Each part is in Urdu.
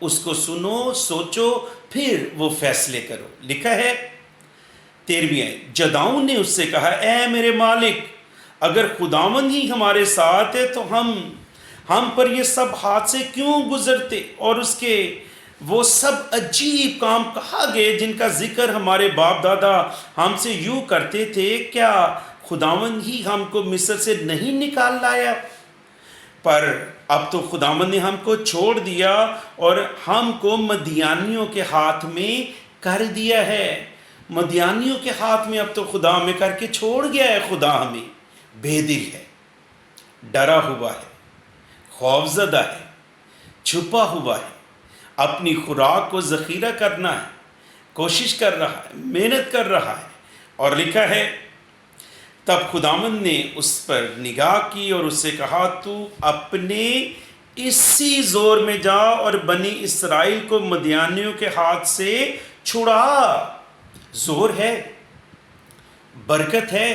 اس کو سنو، سوچو، پھر وہ فیصلے کرو۔ لکھا ہے 13ویں آیت، جدعون نے اس سے کہا اے میرے مالک، اگر خداوند ہی ہمارے ساتھ ہے تو ہم پر یہ سب حادثے کیوں گزرتے اور اس کے وہ سب عجیب کام کہا گئے جن کا ذکر ہمارے باپ دادا ہم سے یوں کرتے تھے؟ کیا خداوند ہی ہم کو مصر سے نہیں نکال لایا؟ پر اب تو خداوند نے ہم کو چھوڑ دیا اور ہم کو مدیانیوں کے ہاتھ میں کر دیا ہے۔ مدیانیوں کے ہاتھ میں اب تو خدا ہمیں کر کے چھوڑ گیا ہے۔ خدا ہمیں بے دل ہے، ڈرا ہوا ہے، خوف زدہ ہے، چھپا ہوا ہے، اپنی خوراک کو ذخیرہ کرنا ہے، کوشش کر رہا ہے، محنت کر رہا ہے۔ اور لکھا ہے تب خداوند نے اس پر نگاہ کی اور اس سے کہا تو اپنے اسی زور میں جا اور بنی اسرائیل کو مدیانیوں کے ہاتھ سے چھڑا۔ زور ہے، برکت ہے،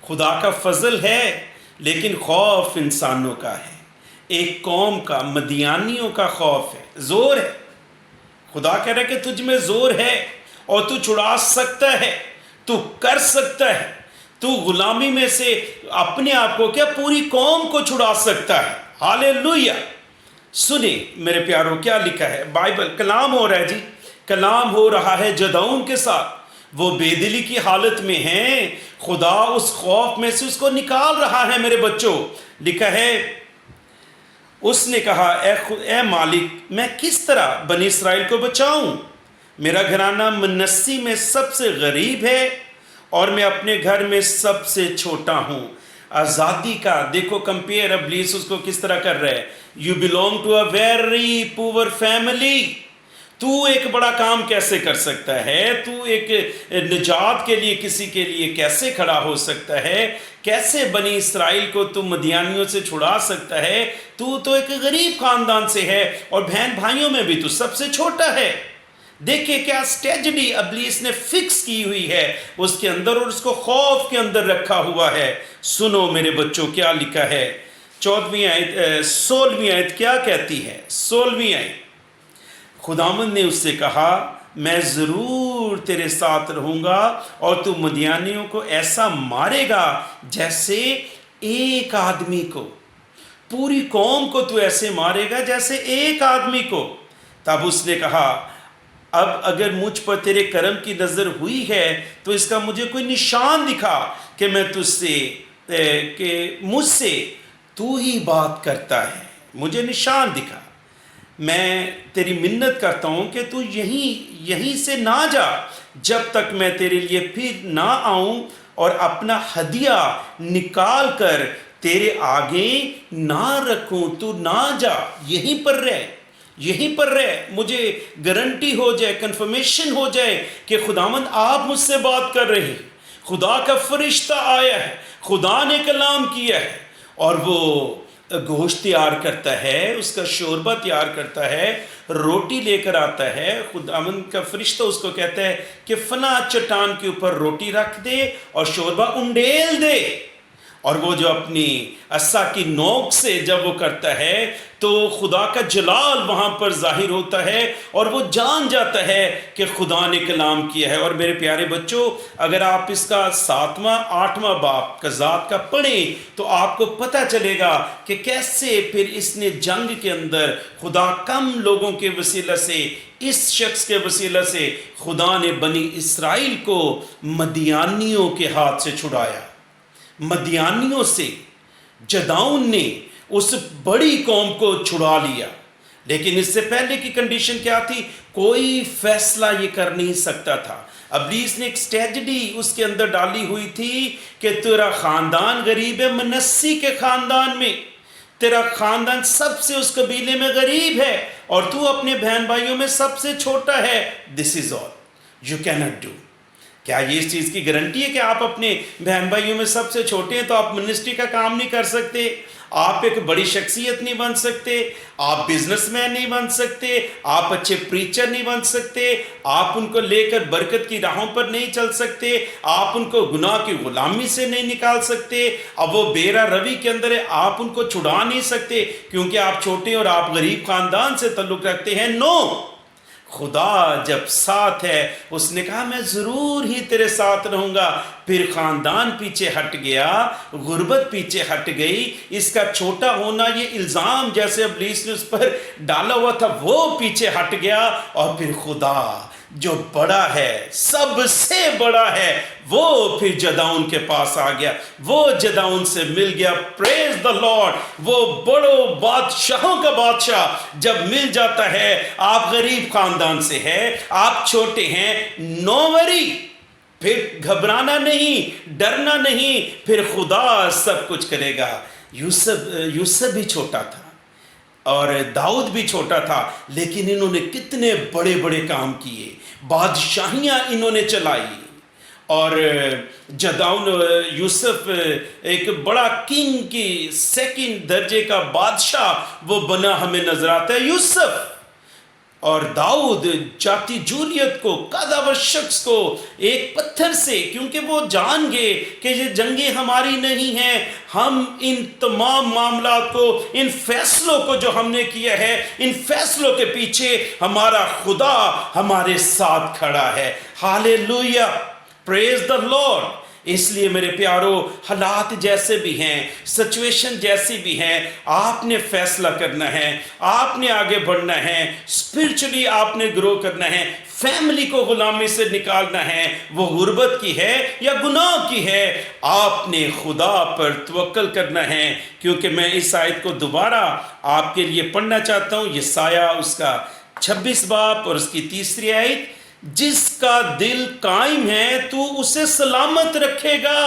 خدا کا فضل ہے، لیکن خوف انسانوں کا ہے، ایک قوم کا، مدیانیوں کا خوف ہے، زور ہے۔ خدا کہہ رہا ہے کہ تجھ میں زور ہے اور تو چھڑا سکتا ہے، تو کر سکتا ہے، تو غلامی میں سے اپنے آپ کو کیا پوری قوم کو چھڑا سکتا ہے۔ ہاللیلویہ۔ سنیں میرے پیاروں کیا لکھا ہے، بائبل کلام ہو رہا ہے جی، کلام ہو رہا ہے جدعون کے ساتھ۔ وہ بے دلی کی حالت میں ہیں، خدا اس خوف میں سے اس کو نکال رہا ہے میرے بچوں۔ لکھا ہے اس نے کہا اے مالک، میں کس طرح بنی اسرائیل کو بچاؤں؟ میرا گھرانہ منسی میں سب سے غریب ہے اور میں اپنے گھر میں سب سے چھوٹا ہوں۔ آزادی کا دیکھو کمپیئر ابلیس اس کو کس طرح کر رہا ہے۔ You belong to a very poor family, تو ایک بڑا کام کیسے کر سکتا ہے؟ تو ایک نجات کے لیے کسی کے لیے کیسے کھڑا ہو سکتا ہے؟ کیسے بنی اسرائیل کو تو مدیانیوں سے چھڑا سکتا ہے؟ تو ایک غریب خاندان سے ہے اور بہن بھائیوں میں بھی تو سب سے چھوٹا ہے۔ دیکھیں کیا اسٹریٹجی ابلیس نے فکس کی ہوئی ہے اس کے اندر اور اس کو خوف کے اندر رکھا ہوا ہے۔ سنو میرے بچوں کیا لکھا ہے 16ویں آیت کیا کہتی ہے؟ 16ویں آیت، خداوند نے اس سے کہا میں ضرور تیرے ساتھ رہوں گا اور تو مدیانیوں کو ایسا مارے گا جیسے ایک آدمی کو، پوری قوم کو تو ایسے مارے گا جیسے ایک آدمی کو۔ تب اس نے کہا اب اگر مجھ پر تیرے کرم کی نظر ہوئی ہے تو اس کا مجھے کوئی نشان دکھا کہ میں تجھ سے کہ مجھ سے تو ہی بات کرتا ہے، مجھے نشان دکھا۔ میں تیری منت کرتا ہوں کہ تو یہیں سے نہ جا جب تک میں تیرے لیے پھر نہ آؤں اور اپنا ہدیہ نکال کر تیرے آگے نہ رکھوں۔ تو نہ جا، یہیں پر رہ، یہیں پر رہ، مجھے گارنٹی ہو جائے، کنفرمیشن ہو جائے کہ خداوند آپ مجھ سے بات کر رہے ہیں، خدا کا فرشتہ آیا ہے، خدا نے کلام کیا ہے اور وہ گوشت تیار کرتا ہے، اس کا شوربہ تیار کرتا ہے، روٹی لے کر آتا ہے۔ خداوند کا فرشتہ اس کو کہتا ہے کہ فلاں چٹان کے اوپر روٹی رکھ دے اور شوربہ انڈیل دے، اور وہ جو اپنی عصا کی نوک سے جب وہ کرتا ہے تو خدا کا جلال وہاں پر ظاہر ہوتا ہے اور وہ جان جاتا ہے کہ خدا نے کلام کیا ہے۔ اور میرے پیارے بچوں اگر آپ اس کا 7واں 8واں باب قضات کا پڑھیں تو آپ کو پتہ چلے گا کہ کیسے پھر اس نے جنگ کے اندر خدا کم لوگوں کے وسیلہ سے، اس شخص کے وسیلہ سے خدا نے بنی اسرائیل کو مدیانیوں کے ہاتھ سے چھڑایا۔ مدیانیوں سے جدعون نے اس بڑی قوم کو چھڑا لیا، لیکن اس سے پہلے کی کنڈیشن کیا تھی؟ کوئی فیصلہ یہ کر نہیں سکتا تھا۔ ابلیس نے ایک اسٹریٹجی اس کے اندر ڈالی ہوئی تھی کہ تیرا خاندان غریب ہے، منسی کے خاندان میں تیرا خاندان سب سے اس قبیلے میں غریب ہے اور تو اپنے بہن بھائیوں میں سب سے چھوٹا ہے۔ دس از آل یو کی ناٹ ڈو۔ کیا یہ اس چیز کی گارنٹی ہے کہ آپ اپنے بہن بھائیوں میں سب سے چھوٹے ہیں تو آپ منسٹری کا کام نہیں کر سکتے؟ آپ ایک بڑی شخصیت نہیں بن سکتے، آپ بزنس مین نہیں بن سکتے، آپ اچھے پریچر نہیں بن سکتے، آپ ان کو لے کر برکت کی راہوں پر نہیں چل سکتے، آپ ان کو گناہ کی غلامی سے نہیں نکال سکتے، اب وہ بیرا روی کے اندر ہے، آپ ان کو چھڑا نہیں سکتے کیونکہ آپ چھوٹے اور آپ غریب خاندان سے تعلق رکھتے ہیں۔ نو، خدا جب ساتھ ہے، اس نے کہا میں ضرور ہی تیرے ساتھ رہوں گا۔ پھر خاندان پیچھے ہٹ گیا، غربت پیچھے ہٹ گئی، اس کا چھوٹا ہونا، یہ الزام جیسے ابلیس نے اس پر ڈالا ہوا تھا وہ پیچھے ہٹ گیا، اور پھر خدا جو بڑا ہے، سب سے بڑا ہے، وہ پھر جداؤن کے پاس آ گیا، وہ جداؤن سے مل گیا۔ پریز دا لارڈ۔ وہ بڑوں بادشاہوں کا بادشاہ جب مل جاتا ہے، آپ غریب خاندان سے ہیں، آپ چھوٹے ہیں، نو وری، پھر گھبرانا نہیں، ڈرنا نہیں، پھر خدا سب کچھ کرے گا۔ یوسف بھی چھوٹا تھا اور داؤد بھی چھوٹا تھا، لیکن انہوں نے کتنے بڑے بڑے کام کیے، بادشاہیاں انہوں نے چلائی، اور جداؤن یوسف ایک بڑا کنگ کی سیکنڈ درجے کا بادشاہ وہ بنا ہمیں نظر آتا ہے یوسف۔ اور داؤد جاتی جولیت کو، قدور شخص کو ایک پتھر سے، کیونکہ وہ جان گئے کہ یہ جنگیں ہماری نہیں ہیں، ہم ان تمام معاملات کو، ان فیصلوں کو جو ہم نے کیا ہے، ان فیصلوں کے پیچھے ہمارا خدا ہمارے ساتھ کھڑا ہے۔ ہاللیلویہ، پریز دا لارڈ۔ اس لیے میرے پیارو، حالات جیسے بھی ہیں، سچویشن جیسی بھی ہیں، آپ نے فیصلہ کرنا ہے، آپ نے آگے بڑھنا ہے، اسپرچولی آپ نے گرو کرنا ہے، فیملی کو غلامی سے نکالنا ہے، وہ غربت کی ہے یا گناہ کی ہے، آپ نے خدا پر توکل کرنا ہے۔ کیونکہ میں اس آیت کو دوبارہ آپ کے لیے پڑھنا چاہتا ہوں، یسایہ اس کا 26 باب اور اس کی 3 آیت، جس کا دل قائم ہے تو اسے سلامت رکھے گا۔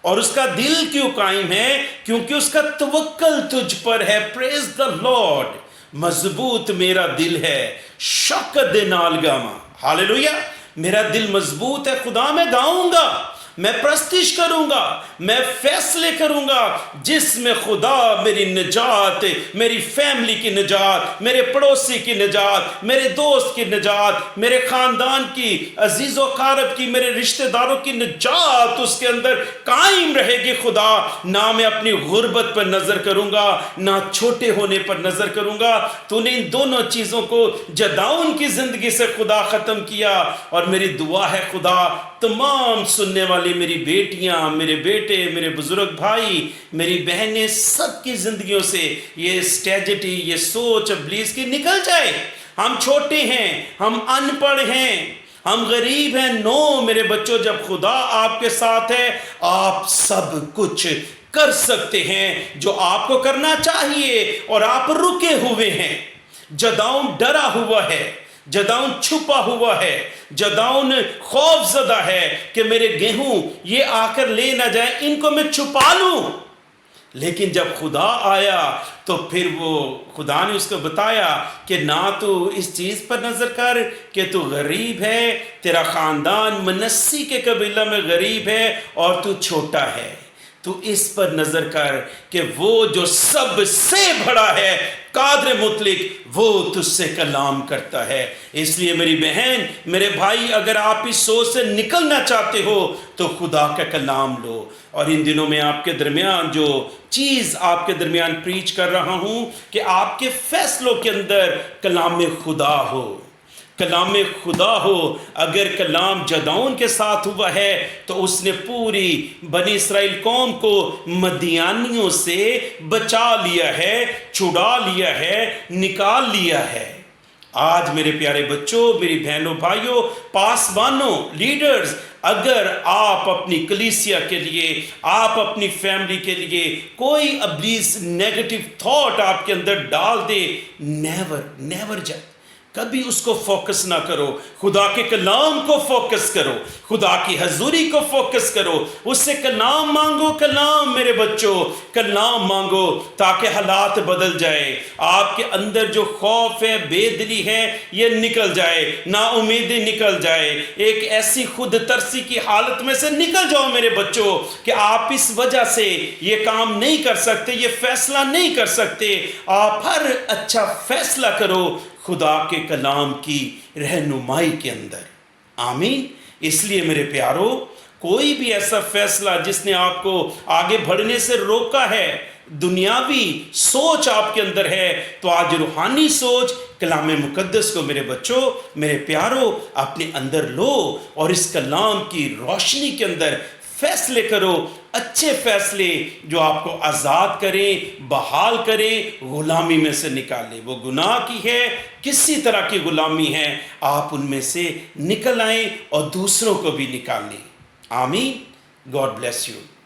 اور اس کا دل کیوں قائم ہے؟ کیونکہ اس کا توکل تجھ پر ہے۔ پریز دا لارڈ۔ مضبوط میرا دل ہے، شوکت دے نال گاواں۔ ہاللیلویہ۔ میرا دل مضبوط ہے، خدا میں گاؤں گا، میں پرستش کروں گا، میں فیصلے کروں گا جس میں خدا میری نجات، میری فیملی کی نجات، میرے پڑوسی کی نجات، میرے دوست کی نجات، میرے خاندان کی، عزیز و اقارب کی، میرے رشتہ داروں کی نجات اس کے اندر قائم رہے گی۔ خدا نہ میں اپنی غربت پر نظر کروں گا، نہ چھوٹے ہونے پر نظر کروں گا۔ تو نے ان دونوں چیزوں کو جداؤن کی زندگی سے خدا ختم کیا، اور میری دعا ہے خدا تمام سننے والی میری بیٹیاں، میرے بیٹے، میرے بزرگ بھائی، میری بہنیں، سب کی زندگیوں سے یہ اسٹریٹجی، یہ سوچ ابلیس کی نکل جائے۔ ہم چھوٹے ہیں، ہم ان پڑھ ہیں، ہم غریب ہیں، نو میرے بچوں، جب خدا آپ کے ساتھ ہے، آپ سب کچھ کر سکتے ہیں جو آپ کو کرنا چاہیے، اور آپ رکے ہوئے ہیں۔ جداؤن ڈرا ہوا ہے، جداؤن چھپا ہوا ہے، جداؤن خوف زدہ ہے کہ میرے گیہوں یہ آ کر لے نہ جائیں، ان کو میں چھپا لوں۔ لیکن جب خدا آیا تو پھر وہ خدا نے اس کو بتایا کہ نہ تو اس چیز پر نظر کر کہ تو غریب ہے، تیرا خاندان منسی کے قبیلہ میں غریب ہے اور تو چھوٹا ہے، تو اس پر نظر کر کہ وہ جو سب سے بڑا ہے، قادر مطلق، وہ تجھ سے کلام کرتا ہے۔ اس لیے میری بہن، میرے بھائی، اگر آپ اس سوچ سے نکلنا چاہتے ہو تو خدا کا کلام لو۔ اور ان دنوں میں آپ کے درمیان جو چیز آپ کے درمیان پریچ کر رہا ہوں کہ آپ کے فیصلوں کے اندر کلام خدا ہو، کلام خدا ہو۔ اگر کلام جداؤن کے ساتھ ہوا ہے تو اس نے پوری بنی اسرائیل قوم کو مدیانیوں سے بچا لیا ہے، چھڑا لیا ہے، نکال لیا ہے۔ آج میرے پیارے بچوں، میری بہنوں، بھائیوں، پاسبانوں، لیڈرز، اگر آپ اپنی کلیسیا کے لیے، آپ اپنی فیملی کے لیے کوئی ابلیس نیگیٹو تھاٹ آپ کے اندر ڈال دے، نیور کبھی اس کو فوکس نہ کرو، خدا کے کلام کو فوکس کرو، خدا کی حضوری کو فوکس کرو، اس سے کلام مانگو، کلام میرے بچوں کلام مانگو تاکہ حالات بدل جائے، آپ کے اندر جو خوف ہے، بے دلی ہے، یہ نکل جائے، نا امیدی نکل جائے، ایک ایسی خود ترسی کی حالت میں سے نکل جاؤ میرے بچوں کہ آپ اس وجہ سے یہ کام نہیں کر سکتے، یہ فیصلہ نہیں کر سکتے۔ آپ ہر اچھا فیصلہ کرو خدا کے کلام کی رہنمائی کے اندر، آمین۔ اس لیے میرے پیارو، کوئی بھی ایسا فیصلہ جس نے آپ کو آگے بڑھنے سے روکا ہے، دنیاوی سوچ آپ کے اندر ہے، تو آج روحانی سوچ کلام مقدس کو میرے بچوں، میرے پیارو اپنے اندر لو اور اس کلام کی روشنی کے اندر فیصلے کرو، اچھے فیصلے جو آپ کو آزاد کریں، بحال کریں، غلامی میں سے نکالیں۔ وہ گناہ کی ہے، کسی طرح کی غلامی ہے، آپ ان میں سے نکل آئیں اور دوسروں کو بھی نکالیں۔ آمین۔ God bless you.